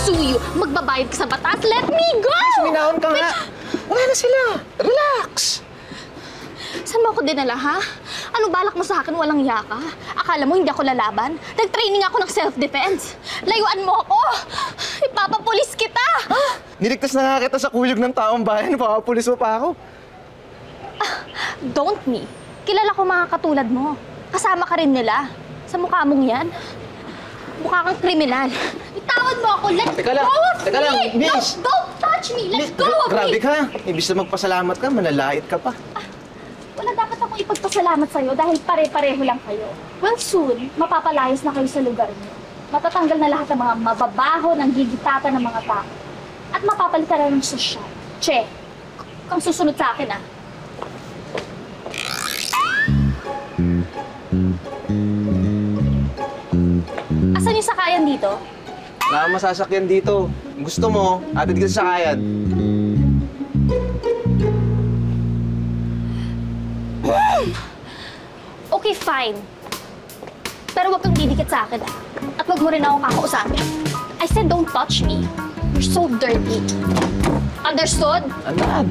sue you. Magbabayad ka sa batas. Let me go! Suminahon ka nga. Wala na sila. Relax. Saan mo ako dinala, ha? Ano balak mo sa akin? Walang yaka? Akala mo hindi ako lalaban? Nag-training ako ng self-defense. Layuan mo ako! Ipapapulis kita! Niligtas na nga kita sa kuyog ng taong bayan. Papapulis mo pa ako. Don't me. Kilala ko mga katulad mo. Kasama ka rin nila. Sa mukha mong yan. Mukha kang kriminal. Itawad mo ako. Let Teka lang. go of Teka lang, me! miss. Don't touch me! Let go of Grabe me! ka. Ibig na magpasalamat ka, manalait ka pa. Wala dapat akong ipagpasalamat sa'yo dahil pare-pareho lang kayo. Well, soon, mapapalayas na kayo sa lugar niyo. Matatanggal na lahat ng mga mababaho ng gigitata ng mga tao. At mapapalitan na ng sosyal. Che, kung susunod sa akin, ah. Asan yung sakayan dito? Wala kang masasakyan dito. Kung gusto mo, atid ka sa sakayan. Okay, fine. Pero huwag kang didikit sa akin, ah. At huwag mo rin ako kakausapin. I said don't touch me. You're so dirty. Understood? Anan?